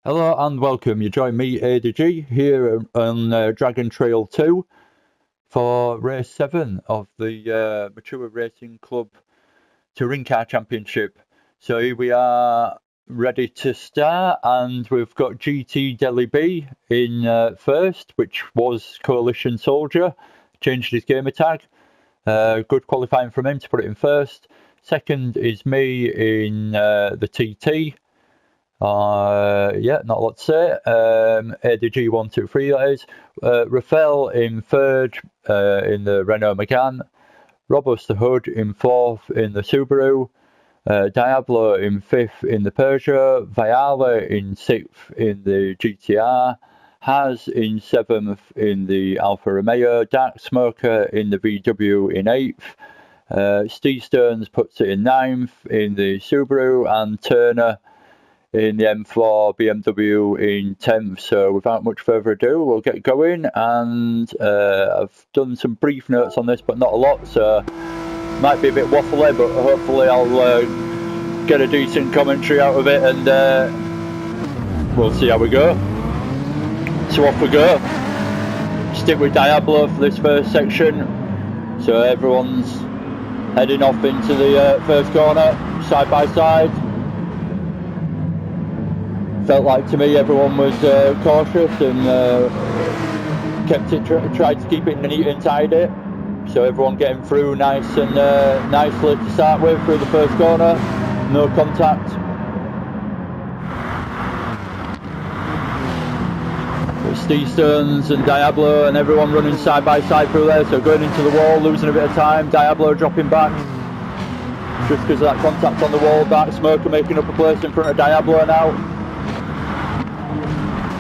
Hello and welcome. You join me, ADG, here on Dragon Trail 2 for race 7 of the Mature Racing Club Touring Car Championship. So here we are ready to start, and we've got GT Delhi B in first, which was Coalition Soldier, changed his gamer tag. Good qualifying from him to put it in first. Second is me in the TT. Not a lot to say. ADG 123, that is. Rafael in third in the Renault Megane. Robust the Hood in fourth in the Subaru. Diablo in fifth in the Peugeot. Viala in sixth in the GTR. Haz in seventh in the Alfa Romeo. Dark Smoker in the VW in eighth. Steve Stearns puts it in ninth in the Subaru, and Turner in the M4 BMW in 10th. So without much further ado, we'll get going, and I've done some brief notes on this, but not a lot, so might be a bit waffly, but hopefully I'll get a decent commentary out of it, and we'll see how we go. So off we go. Stick with Diablo for this first section, so everyone's heading off into the first corner, side by side. Felt like to me everyone was cautious and tried to keep it neat and tidy, so everyone getting through nice and nicely to start with through the first corner, no contact. Steve Stearns and Diablo and everyone running side by side through there, so going into the wall, losing a bit of time. Diablo dropping back just because of that contact on the wall. Dark Smoker making up a place in front of Diablo now.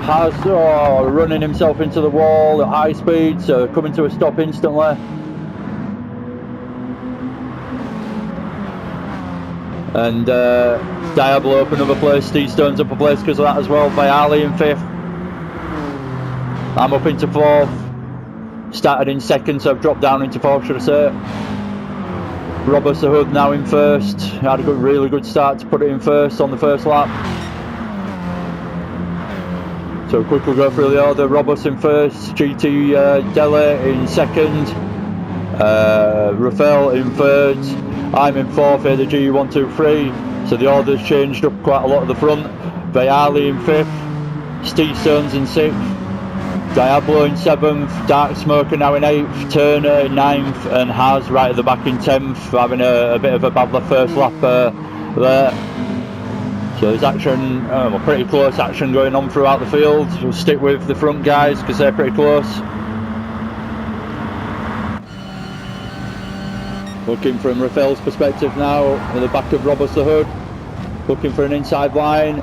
Has running himself into the wall at high speed, so coming to a stop instantly. And Diablo up another place, Steve Stone's up a place because of that as well. Viali in fifth. I'm up into fourth. Started in second, so I've dropped down into fourth, should I say. Robert the Hood now in first. Had a really good start to put it in first on the first lap. So quickly go through the order. Robust in first, GT Delhi in second, Rafael in third, I'm in fourth here, the G123. So the order's changed up quite a lot at the front. Viali in fifth, Steve Stones in sixth, Diablo in seventh, Dark Smoker now in eighth, Turner in ninth, and Haz right at the back in 10th, having a bit of a bad first lap there. So there's action, pretty close action going on throughout the field. We'll stick with the front guys because they're pretty close. Looking from Rafael's perspective now, in the back of Robert the Hood. Looking for an inside line.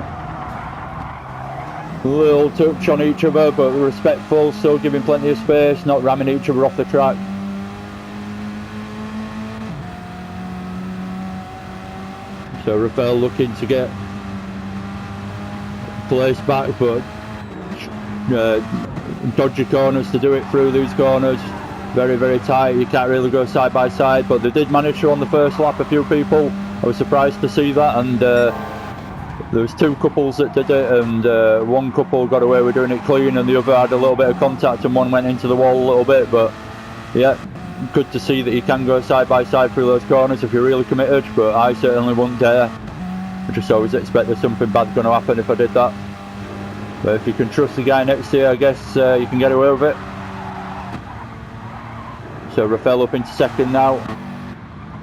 A little touch on each other, but respectful, still giving plenty of space, not ramming each other off the track. So Rafael looking to get place back, but dodgy corners to do it through these corners. Very, very tight. You can't really go side by side, but they did manage to on the first lap, a few people. I was surprised to see that, and there was two couples that did it, and one couple got away with doing it clean, and the other had a little bit of contact, and one went into the wall a little bit. But yeah, good to see that you can go side by side through those corners if you're really committed, but I certainly wouldn't dare. I just always expect there's something bad going to happen if I did that. But if you can trust the guy next to you, I guess you can get away with it. So Rafael up into second now.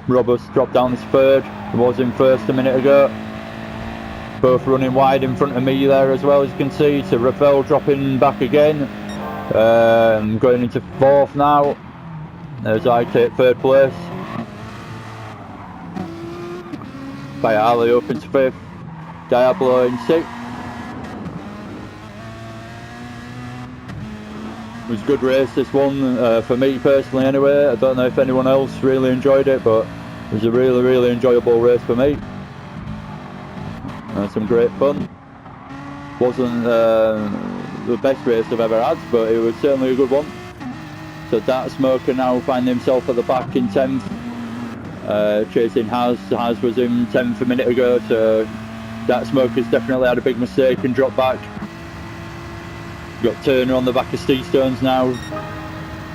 Robust dropped down to third. He was in first a minute ago. Both running wide in front of me there as well, as you can see. So Rafael dropping back again. Going into fourth now. As I take third place. Viali up into fifth, Diablo in sixth. It was a good race, this one, for me personally anyway. I don't know if anyone else really enjoyed it, but it was a really, really enjoyable race for me. Some great fun. Wasn't the best race I've ever had, but it was certainly a good one. So Dark Smoker now finding himself at the back in 10th. Chasing Haz. Haz was in 10th a minute ago, so That Smoker's definitely had a big mistake and dropped back. Got Turner on the back of Steve Stones now,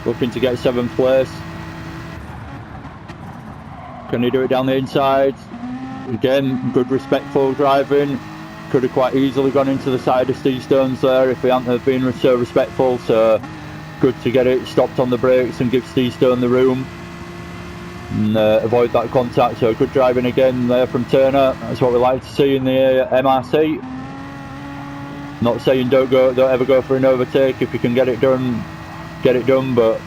looking to get 7th place. Can he do it down the inside? Again, good respectful driving. Could have quite easily gone into the side of Steve Stones there if he hadn't been so respectful. So good to get it stopped on the brakes and give Steve Stone the room and avoid that contact. So good driving again there from Turner. That's what we like to see in the MRC. Not saying don't ever go for an overtake. If you can get it done, but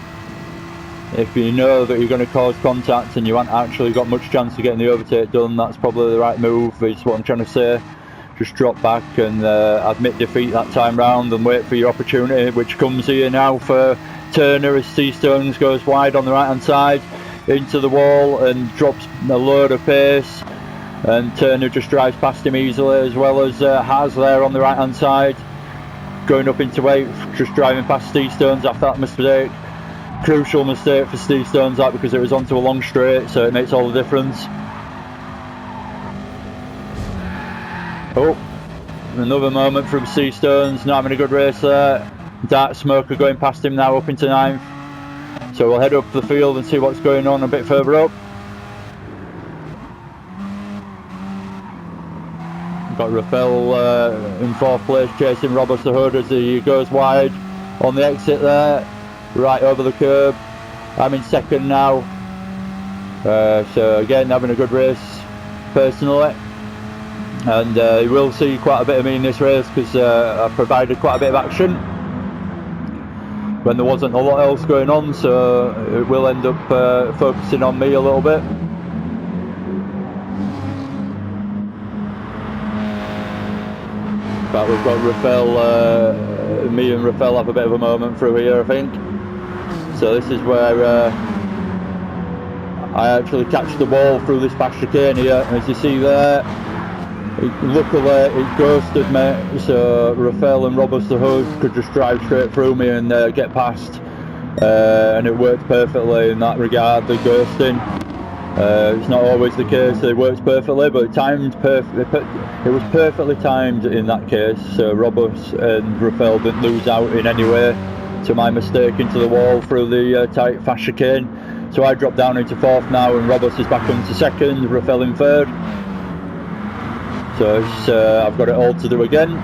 if you know that you're going to cause contact and you haven't actually got much chance of getting the overtake done, that's probably the right move, is what I'm trying to say. Just drop back and admit defeat that time round and wait for your opportunity, which comes here now for Turner as Steve Stones goes wide on the right hand side into the wall and drops a load of pace, and Turner just drives past him easily, as well as Has there on the right hand side going up into 8th, just driving past Steve Stones after that mistake. Crucial mistake for Steve Stones, that, because it was onto a long straight, so it makes all the difference. Oh, another moment from Steve Stones, not having a good race there. Dark Smoker going past him now up into 9th. So we'll head up the field and see what's going on a bit further up. Got Rafael in 4th place chasing Robert the Hood as he goes wide on the exit there, right over the curb. I'm in 2nd now. So again, having a good race personally. And you will see quite a bit of me in this race because I provided quite a bit of action when there wasn't a lot else going on, so it will end up focusing on me a little bit. But we've got Rafael, me and Rafael have a bit of a moment through here, I think. So this is where I actually catch the ball through this back chicane here, as you see there. Luckily it ghosted me, so Rafael and Robert the Hood could just drive straight through me and get past, and it worked perfectly in that regard, the ghosting. It's not always the case that it works perfectly, but it was perfectly timed in that case, so Robert and Rafael didn't lose out in any way to my mistake into the wall through the tight fast chicane. So I dropped down into 4th now, and Robert is back into 2nd, Rafael in 3rd. So I've got it all to do again.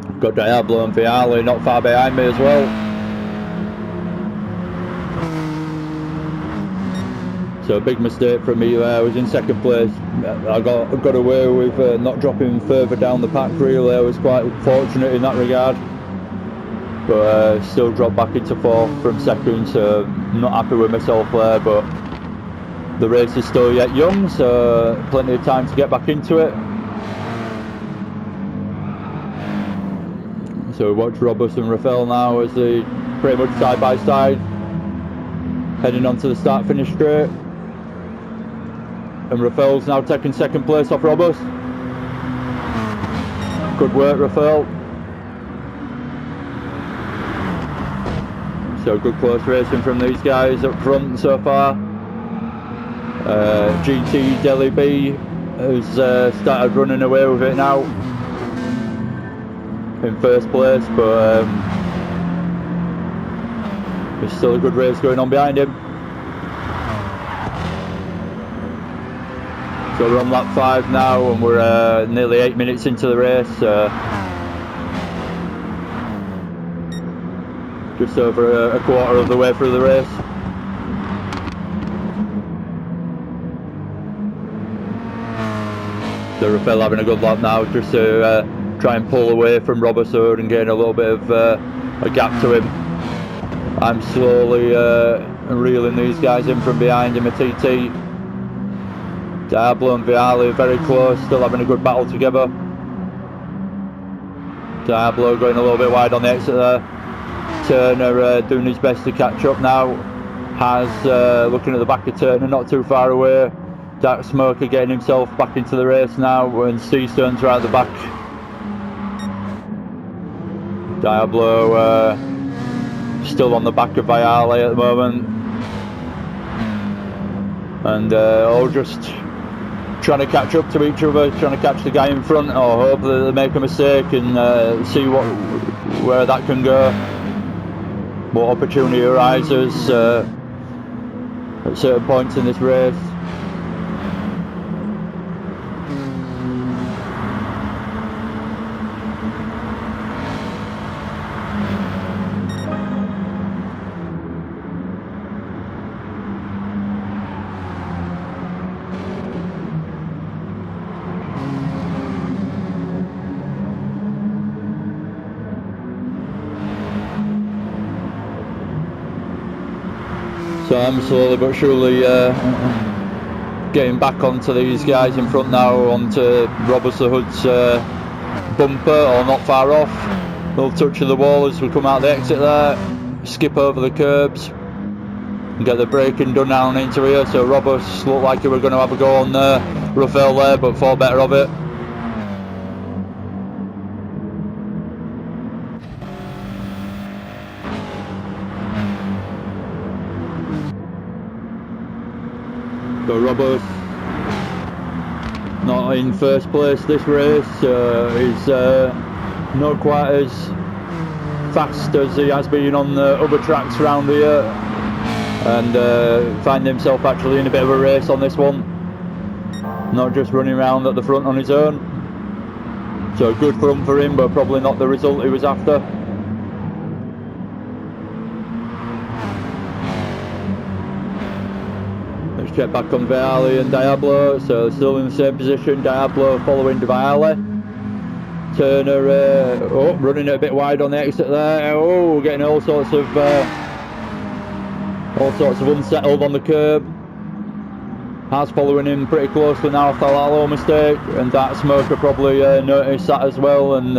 I've got Diablo and Viali not far behind me as well. So a big mistake from me there. I was in 2nd place. I got away with not dropping further down the pack really. I was quite fortunate in that regard. But still dropped back into 4th from 2nd, so I'm not happy with myself there, but the race is still yet young, so plenty of time to get back into it. So we watch Robert and Rafael now as they pretty much side by side heading onto the start finish straight, and Rafael's now taking 2nd place off Robert. Good work, Rafael. So good close racing from these guys up front so far. GT Delhi B has started running away with it now in 1st place, but there's still a good race going on behind him. So we're on lap 5 now, and we're nearly 8 minutes into the race, just over a quarter of the way through the race. So Rafael having a good lap now, just to try and pull away from Robert Hood and gain a little bit of a gap to him. I'm slowly reeling these guys in from behind him, a TT. Diablo and Viali are very close, still having a good battle together. Diablo going a little bit wide on the exit there. Turner doing his best to catch up now. Has looking at the back of Turner, not too far away. Dark Smoker getting himself back into the race now, and Steve Stone's right at the back. Diablo still on the back of Viali at the moment. and all just trying to catch up to each other, trying to catch the guy in front, or hope that they make a mistake and see where that can go, what opportunity arises at certain points in this race. So I'm slowly but surely getting back onto these guys in front now, onto Roberts the Hood's bumper, or not far off. A little touch of the wall as we come out the exit there, skip over the curbs and get the braking done down into here. So Roberts looked like he were going to have a go on Rafael there, but thought better of it. So Roberts not in first place this race, he's not quite as fast as he has been on the other tracks around here, and find himself actually in a bit of a race on this one, not just running around at the front on his own. So good run for him, but probably not the result he was after. Check back on Viali and Diablo, so still in the same position. Diablo following Viali. Turner running it a bit wide on the exit there. Oh, getting all sorts of unsettled on the curb. Has following him pretty closely now after that little mistake, and that Smoker probably noticed that as well and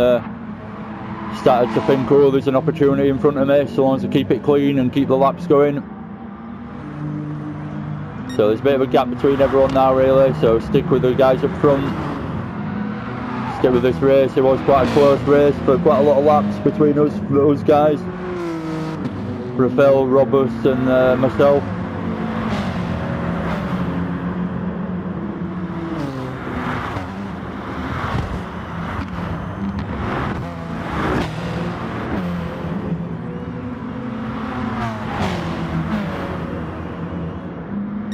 started to think, oh, there's an opportunity in front of me, so long as I keep it clean and keep the laps going. So there's a bit of a gap between everyone now really, so stick with the guys up front. Stick with this race. It was quite a close race for quite a lot of laps between us guys. Rafael, Roberts and myself.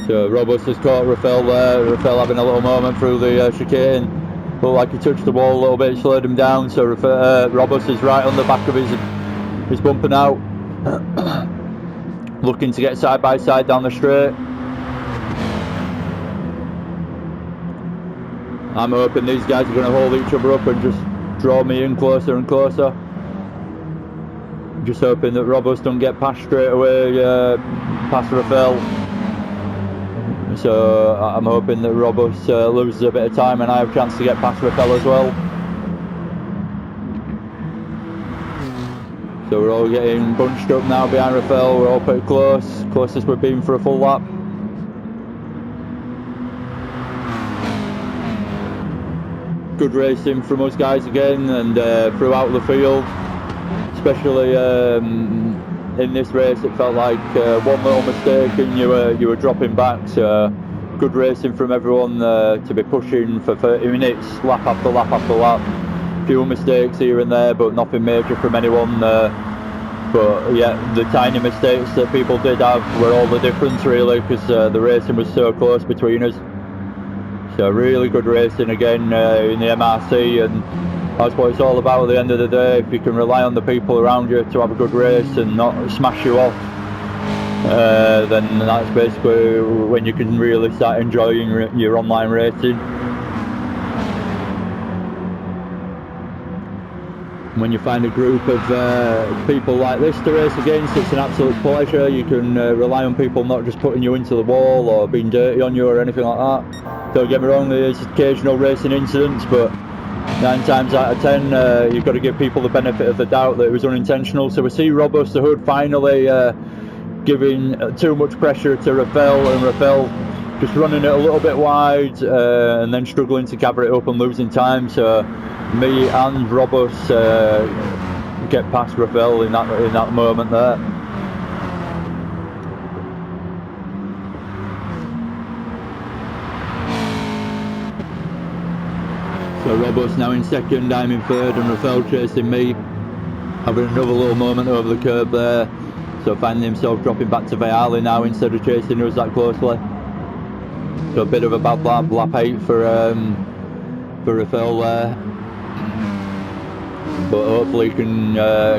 So Roberts has caught Rafael there. Rafael having a little moment through the chicane. Looked like he touched the wall a little bit, slowed him down. So Roberts is right on the back of his bumper now. Looking to get side by side down the straight. I'm hoping these guys are going to hold each other up and just draw me in closer and closer. Just hoping that Roberts don't get past straight away, past Rafael. So I'm hoping that Roberts loses a bit of time and I have a chance to get past Rafael as well. So we're all getting bunched up now behind Rafael. We're all pretty close, closest we've been for a full lap. Good racing from us guys again, and throughout the field, especially in this race, it felt like one little mistake and you were dropping back. So good racing from everyone to be pushing for 30 minutes, lap after lap after lap. Few mistakes here and there, but nothing major from anyone. But yeah, the tiny mistakes that people did have were all the difference really, because the racing was so close between us. So really good racing again in the MRC, and that's what it's all about at the end of the day. If you can rely on the people around you to have a good race and not smash you off, then that's basically when you can really start enjoying your online racing. When you find a group of people like this to race against, it's an absolute pleasure. You can rely on people not just putting you into the wall or being dirty on you or anything like that. Don't get me wrong, there's occasional racing incidents, but 9 times out of 10 you've got to give people the benefit of the doubt that it was unintentional. So we see Roberts the Hood finally giving too much pressure to Rafael, and Rafael just running it a little bit wide and then struggling to cover it up and losing time. So me and Roberts get past Rafael in that moment there. So Robust now in second, I'm in third, and Rafael chasing me, having another little moment over the curb there, so finding himself dropping back to Viali now instead of chasing us that closely. So a bit of a bad lap 8 for Rafael there, but hopefully he can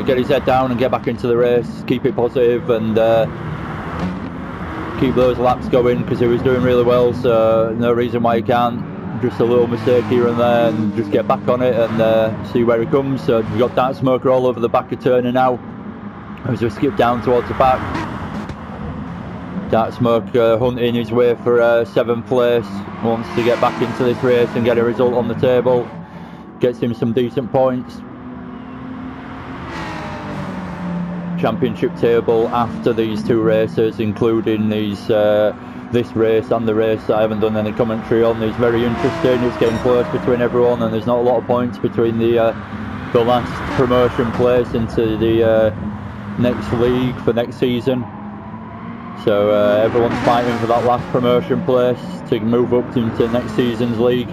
get his head down and get back into the race, keep it positive, and keep those laps going, because he was doing really well, so no reason why he can't. Just a little mistake here and there, and just get back on it and see where he comes. So we've got Dark Smoker all over the back of Turner now, as we skip down towards the back. Dark Smoker hunting his way for 7th place, wants to get back into this race and get a result on the table, gets him some decent points. Championship table after these 2 races, including these this race and the race that I haven't done any commentary on, is very interesting. It's getting close between everyone, and there's not a lot of points between the last promotion place into the next league for next season. So everyone's fighting for that last promotion place to move up into next season's league,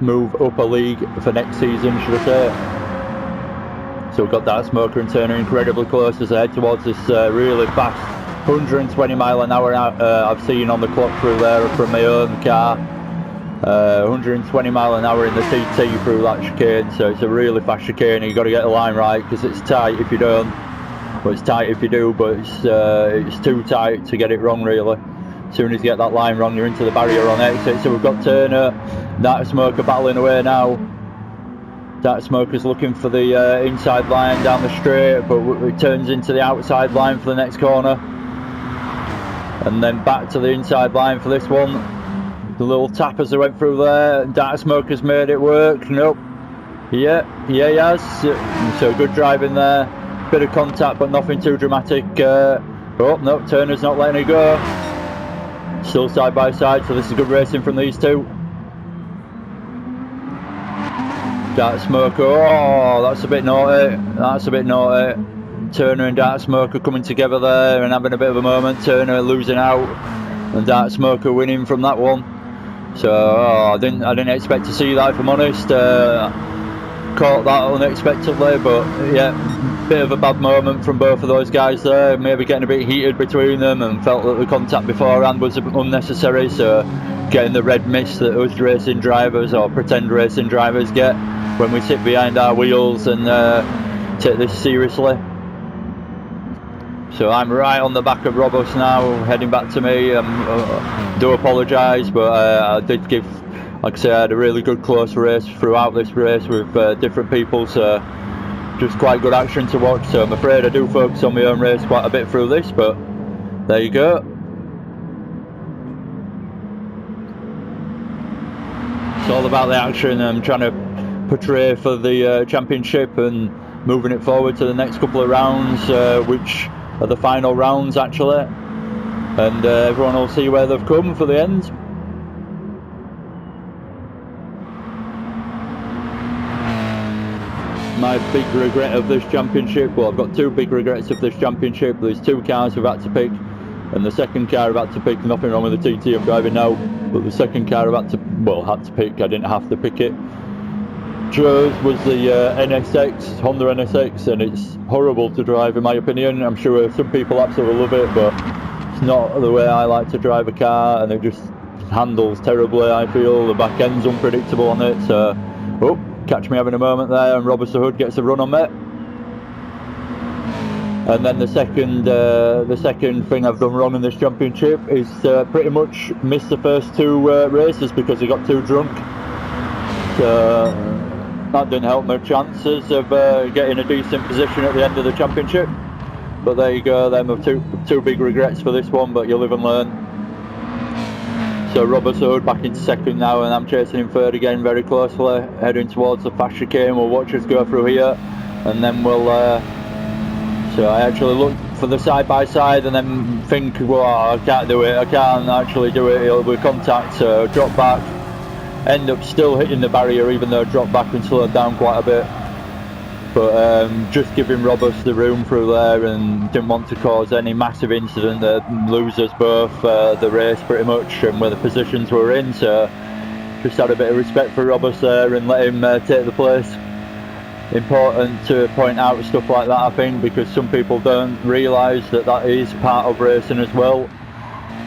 move up a league for next season, should I say. So we've got Dark Smoker and Turner incredibly close as they head towards this really fast 120 mile an hour I've seen on the clock through there from my own car. 120 mile an hour in the TT through that chicane, so it's a really fast chicane. You've got to get the line right, because it's tight if you don't. Well, it's tight if you do, but it's too tight to get it wrong really. As soon as you get that line wrong, you're into the barrier on exit. So we've got Turner, Dark Smoker battling away now. Dark Smoker's looking for the inside line down the straight, but it turns into the outside line for the next corner. And then back to the inside line for this one. The little tap as they went through there. Dark Smoker's made it work. Nope. Yeah, he has. So good driving there. Bit of contact, but nothing too dramatic. Oh, no, Turner's not letting it go. Still side by side, so this is good racing from these two. Dark Smoker, oh, that's a bit naughty. That's a bit naughty. Turner and Dark Smoker coming together there and having a bit of a moment. Turner losing out and Dark Smoker winning from that one. So I didn't expect to see that, if I'm honest. Caught that unexpectedly, but yeah, bit of a bad moment from both of those guys there. Maybe getting a bit heated between them, and felt that the contact beforehand was unnecessary. So getting the red mist that us racing drivers or pretend racing drivers get when we sit behind our wheels and take this seriously. So I'm right on the back of Robust now, heading back to me. Do apologise, but I did give, like I say, I had a really good close race throughout this race with different people, so just quite good action to watch. So I'm afraid I do focus on my own race quite a bit through this, but there you go. It's all about the action I'm trying to portray for the championship and moving it forward to the next couple of rounds, which are the final rounds actually, and everyone will see where they've come for the end. My big regret of this championship, well, I've got 2 big regrets of this championship. There's 2 cars we've had to pick, and the second car I've had to pick, nothing wrong with the TT I'm driving now, but the second car I've had to pick, I didn't have to pick it. Joe's was the NSX, Honda NSX, and it's horrible to drive in my opinion. I'm sure some people absolutely love it, but it's not the way I like to drive a car, and it just handles terribly, I feel. The back end's unpredictable on it, so oh, catch me having a moment there, and Robert Hood gets a run on me. And then the second thing I've done wrong in this championship is pretty much missed the first 2 races because he got too drunk. So that didn't help my chances of getting a decent position at the end of the championship. But there you go, them are two big regrets for this one, but you live and learn. So Robert Hood back into second now, and I'm chasing him third again very closely, heading towards the fast chicane. We'll watch us go through here, and then we'll so I actually look for the side by side and then think, well, I can't do it, I can't actually do it, it'll be contact, so drop back, end up still hitting the barrier even though I dropped back and slowed down quite a bit. But just giving Roberts the room through there, and didn't want to cause any massive incident that loses both the race pretty much and where the positions we're in. So Just had a bit of respect for Robus there and let him take the place. Important to point out stuff like that, I think, because some people don't realise that that is part of racing as well.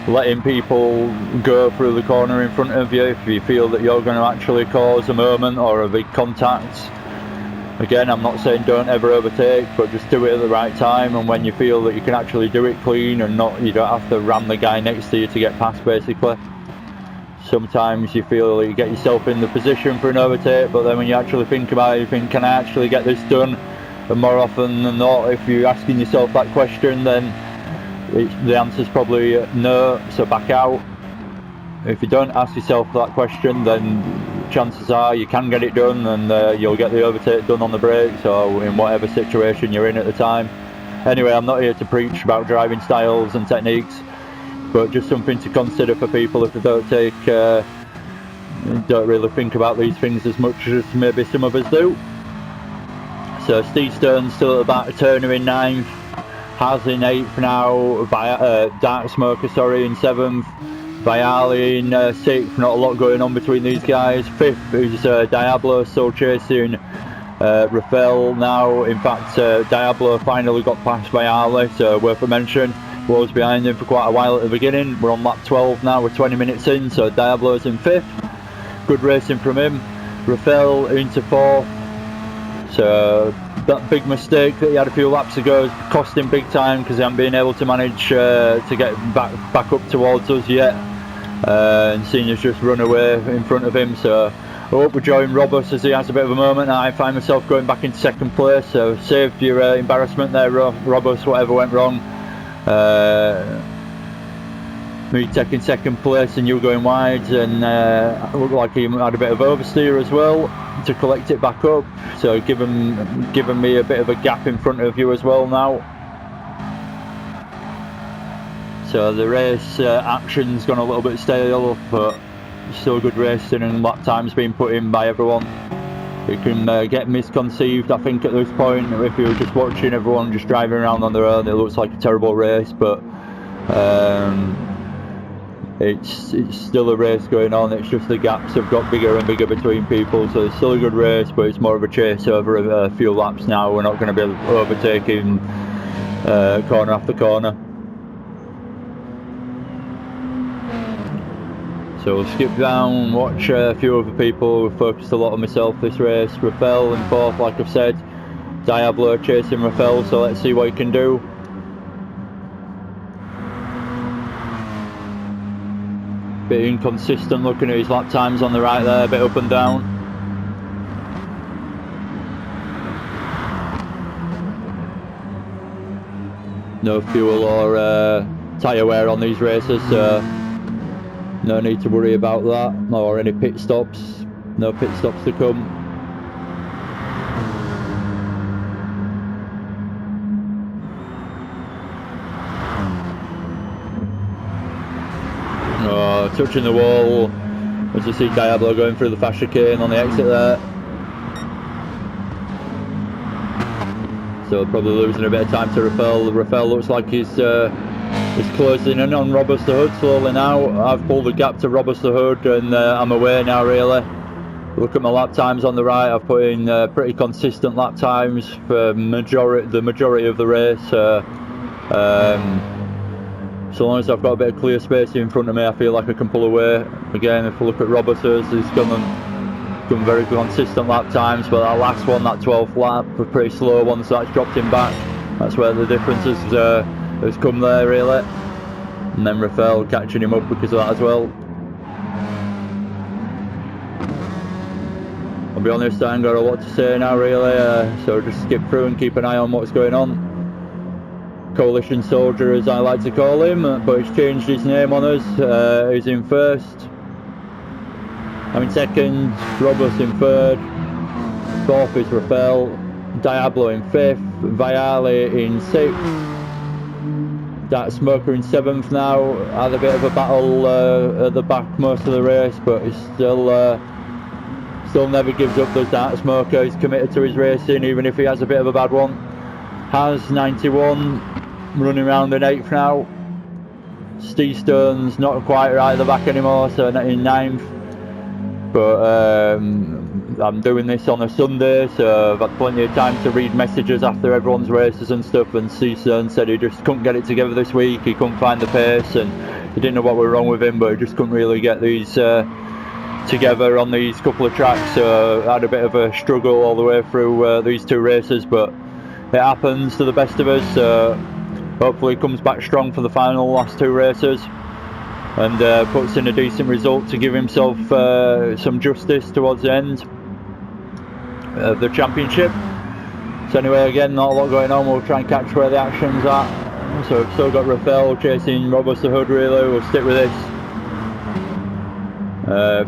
Letting people go through the corner in front of you if you feel that you're going to actually cause a moment or a big contact. Again, I'm not saying don't ever overtake, but just do it at the right time, and when you feel that you can actually do it clean and you don't have to ram the guy next to you to get past, basically. Sometimes you feel that you get yourself in the position for an overtake, but then when you actually think about it, you think, can I actually get this done? And more often than not, if you're asking yourself that question, then the answer's probably no, so back out. If you don't ask yourself that question, then chances are you can get it done, and you'll get the overtake done on the brakes or in whatever situation you're in at the time. Anyway, I'm not here to preach about driving styles and techniques, but just something to consider for people if they don't really think about these things as much as maybe some of us do. So Steve Stern's still at the back, Turner in 9th, Has in 8th now, Dark Smoker in 7th, Viali in 6th, not a lot going on between these guys. 5th is Diablo, still chasing Rafael now. In fact, Diablo finally got past Viali, so worth a mention. Was behind him for quite a while at the beginning. We're on lap 12 now, we're 20 minutes in, so Diablo's in 5th. Good racing from him. Rafael into 4th. So that big mistake that he had a few laps ago cost him big time because he hasn't been able to manage to get back up towards us yet. And Senior's just run away in front of him, so I hope we join Robus as he has a bit of a moment. I find myself going back into 2nd place, so saved your embarrassment there, Robus, whatever went wrong. Me taking 2nd place and you going wide, and it looked like he had a bit of oversteer as well to collect it back up, so giving me a bit of a gap in front of you as well now. So the race action's gone a little bit stale, but still good racing and lap time's being put in by everyone. It can get misconceived, I think, at this point. If you're just watching everyone just driving around on their own, it looks like a terrible race, but it's still a race going on. It's just the gaps have got bigger and bigger between people, so it's still a good race, but it's more of a chase over a few laps now. We're not going to be overtaking corner after corner. So we'll skip down, watch a few other people. We've focused a lot on myself this race. Rafael in 4th, like I've said. Diablo chasing Rafael, so let's see what he can do. Bit inconsistent looking at his lap times on the right there, a bit up and down. No fuel or tyre wear on these races, so no need to worry about that, or any pit stops. No pit stops to come. Oh, touching the wall as you see Diablo going through the fast chicane on the exit there. So probably losing a bit of time to Rafael. Rafael looks like he's closing in on Robus the Hood slowly now. I've pulled the gap to Robus the Hood, and I'm away now really. Look at my lap times on the right. I've put in pretty consistent lap times for the majority of the race. So long as I've got a bit of clear space in front of me, I feel like I can pull away. Again, if we look at Robus's, he's come very consistent lap times, but that last one, that 12th lap, was pretty slow one, so that's dropped him back. That's where the difference has come there really. And then Rafael catching him up because of that as well. I'll be honest, I ain't got a lot to say now really, so just skip through and keep an eye on what's going on. Coalition Soldier, as I like to call him, but he's changed his name on us. He's in 1st. I'm in 2nd, Robus in 3rd. 4th is Rafael. Diablo in 5th. Viali in 6th. Dark Smoker in 7th now. Had a bit of a battle at the back most of the race, but he's still never gives up. The Dark Smoker, he's committed to his racing even if he has a bit of a bad one. Has 91, running around in 8th now. Steve Stone's not quite right at the back anymore, so in 9th. but I'm doing this on a Sunday, so I've had plenty of time to read messages after everyone's races and stuff, and Season said he just couldn't get it together this week, he couldn't find the pace, and he didn't know what was wrong with him, but he just couldn't really get these together on these couple of tracks, so I had a bit of a struggle all the way through these 2 races, but it happens to the best of us, so hopefully he comes back strong for the last 2 races, and puts in a decent result to give himself some justice towards the end of the championship. So anyway, again, not a lot going on, we'll try and catch where the action's at. So we've still got Rafael chasing Robust the Hood really, we'll stick with this.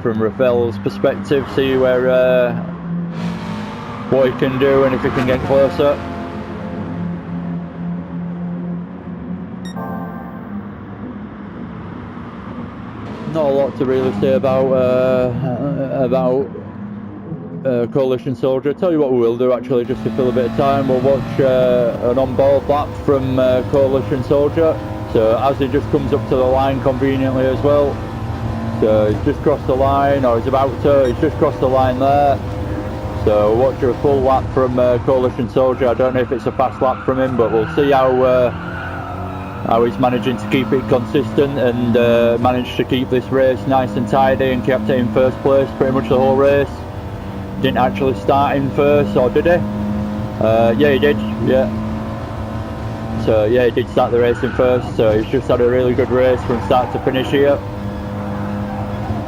From Rafael's perspective, see where what he can do and if he can get closer. Not a lot to really say about Coalition Soldier. Tell you what we will do actually, just to fill a bit of time, we'll watch an on-board lap from Coalition Soldier. So as he just comes up to the line conveniently as well. So he's just crossed the line, or he's about to, he's just crossed the line there. So we'll watch a full lap from Coalition Soldier. I don't know if it's a fast lap from him, but we'll see how he's managing to keep it consistent and managed to keep this race nice and tidy and kept it in first place pretty much the whole race. Didn't actually start in first, or did he? Yeah, he did, yeah. So yeah, he did start the race in first, so he's just had a really good race from start to finish here.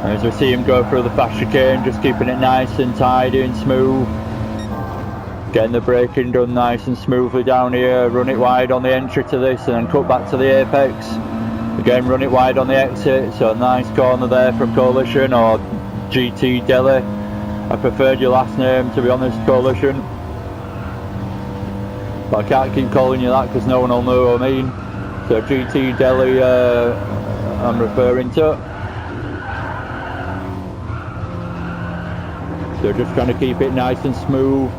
And as we see him go through the fast chicane, just keeping it nice and tidy and smooth. Getting the braking done nice and smoothly down here, run it wide on the entry to this and then cut back to the apex. Again, run it wide on the exit, so a nice corner there from Coalition, or GT Delhi. I preferred your last name, to be honest, Coalition. But I can't keep calling you that because no one will know what I mean. So GT Delhi I'm referring to. So just trying to keep it nice and smooth,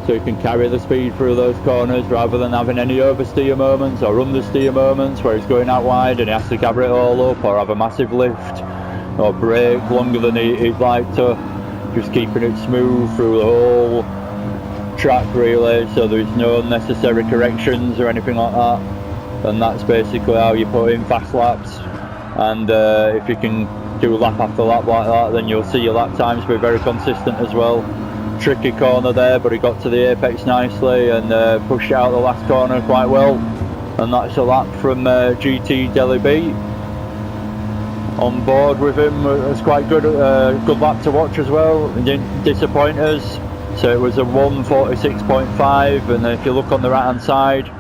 so you can carry the speed through those corners rather than having any oversteer moments or understeer moments where he's going out wide and he has to gather it all up, or have a massive lift or brake longer than he'd like to. Just keeping it smooth through the whole track really, so there's no unnecessary corrections or anything like that. And that's basically how you put in fast laps. And if you can do lap after lap like that, then you'll see your lap times be very consistent as well. Tricky corner there, but he got to the apex nicely and pushed out the last corner quite well. And that's a lap from GT Delhi B. On board with him, it's quite good lap to watch as well. He didn't disappoint us. So it was a 1:46.5, and if you look on the right hand side,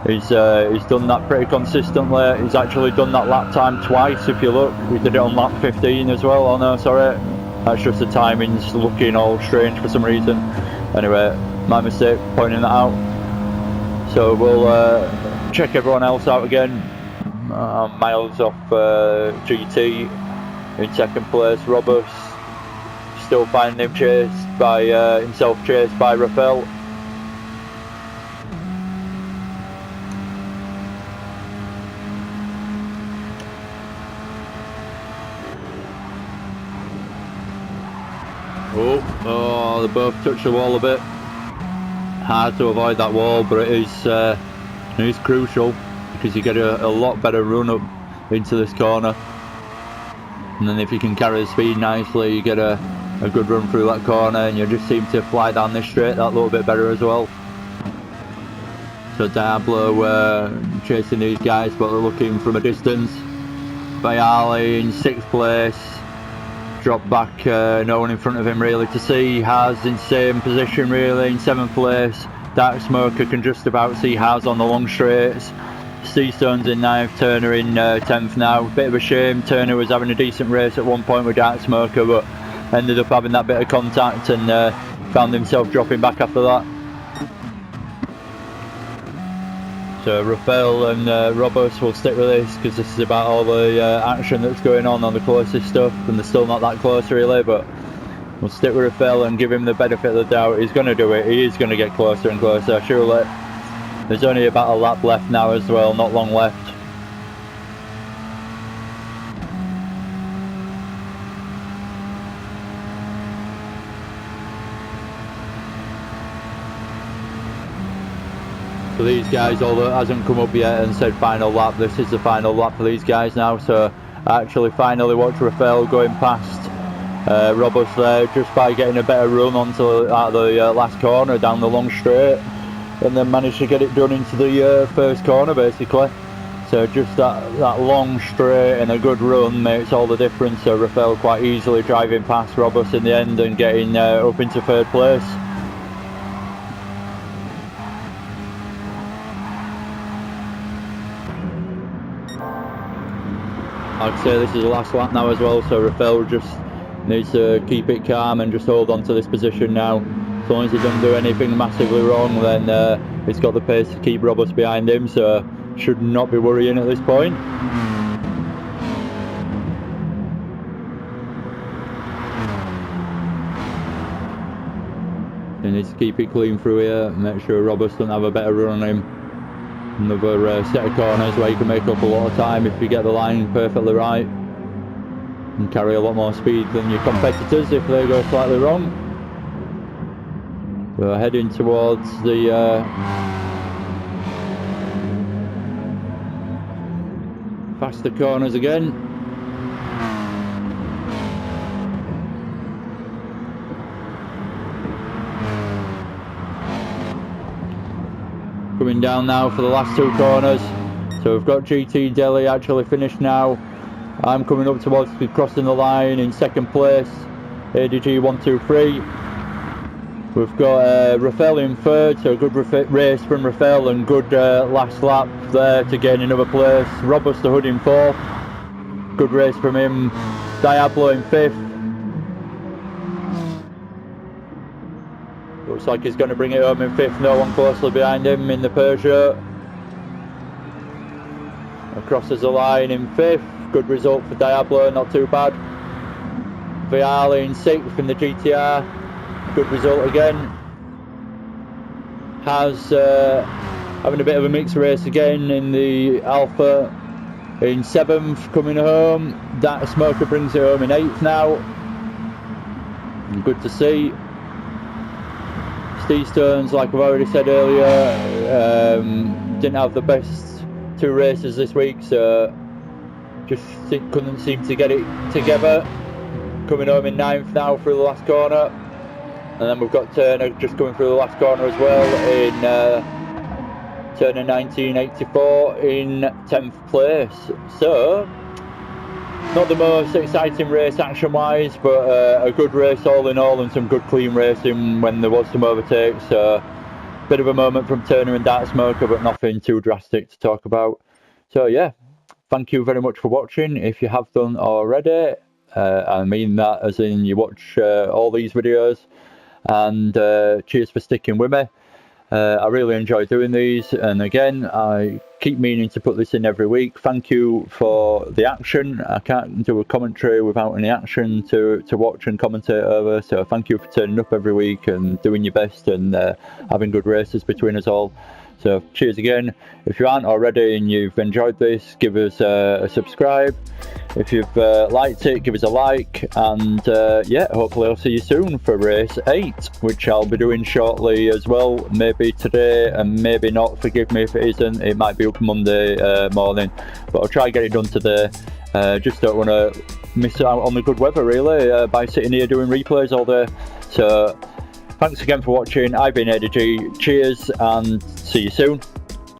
he's done that pretty consistently. He's actually done that lap time twice. If you look, he did it on lap 15 as well. Oh no, sorry. That's just the timing's looking all strange for some reason. Anyway, my mistake pointing that out. So we'll check everyone else out again. Miles off GT in second place. Robust still finding him chased by himself chased by Rafael. Oh, they both touched the wall a bit. Hard to avoid that wall, but it is crucial because you get a lot better run up into this corner. And then if you can carry the speed nicely, you get a good run through that corner, and you just seem to fly down this straight that little bit better as well. So Diablo chasing these guys, but they're looking from a distance. Bayali in 6th place. Drop back, no one in front of him really to see. Haz in same position really in 7th place. Dark Smoker can just about see Haz on the long straights. Seastone's in 9th, Turner in 10th now. Bit of a shame, Turner was having a decent race at one point with Dark Smoker, but ended up having that bit of contact and found himself dropping back after that. So Rafael and Robust will stick with this because this is about all the action that's going on the closest stuff, and they're still not that close really, but we'll stick with Rafael and give him the benefit of the doubt. He's going to do it, he is going to get closer and closer, surely. There's only about a lap left now as well, not long left. for these guys, although it hasn't come up yet and said final lap. This is the final lap for these guys now. So I actually finally watched Rafael going past Robust there just by getting a better run onto the last corner down the long straight, and then managed to get it done into the first corner basically. So just that long straight and a good run makes all the difference. So Rafael quite easily driving past Robust in the end and getting up into third place. Like I say, this is the last lap now as well, so Rafael just needs to keep it calm and just hold on to this position now. As long as he doesn't do anything massively wrong, then he's got the pace to keep Robust behind him, so should not be worrying at this point. He needs to keep it clean through here, make sure Robust doesn't have a better run on him. Another set of corners where you can make up a lot of time if you get the line perfectly right and carry a lot more speed than your competitors if they go slightly wrong. We're heading towards the faster corners again. Coming down now for the last two corners. So we've got GT Delhi actually finished now. I'm coming up towards crossing the line in second place. ADG 123. We've got Rafael in third, so a good race from Rafael and good last lap there to gain another place. Robust the Hood in fourth. Good race from him. Diablo in fifth. Looks like he's going to bring it home in fifth, no one closely behind him in the Peugeot. Crosses the line in fifth, good result for Diablo, not too bad. Viali in sixth in the GTR, good result again. Has having a bit of a mixed race again in the Alpha in seventh, coming home. That Smoker brings it home in eighth now. Good to see. Steve Stones, like I've already said earlier, didn't have the best two races this week, so just couldn't seem to get it together. Coming home in ninth now through the last corner, and then we've got Turner just coming through the last corner as well in Turner 1984 in 10th place. So not the most exciting race action wise, but a good race all in all, and some good clean racing when there was some overtakes. So bit of a moment from Turner and Dark Smoker, but nothing too drastic to talk about. So yeah, thank you very much for watching. If you have done already, I mean that as in you watch all these videos, and cheers for sticking with me. I really enjoy doing these, and again I keep meaning to put this in every week. Thank you for the action. I can't do a commentary without any action to watch and commentate over, so thank you for turning up every week and doing your best and having good races between us all. So cheers again. If you aren't already and you've enjoyed this, give us a subscribe. If you've liked it, give us a like, and yeah, hopefully I'll see you soon for race 8, which I'll be doing shortly as well, maybe today and maybe not. Forgive me if it isn't, it might be up Monday morning, but I'll try and get it done today. Just don't want to miss out on the good weather really by sitting here doing replays all day. So thanks again for watching. I've been ADG, cheers and see you soon.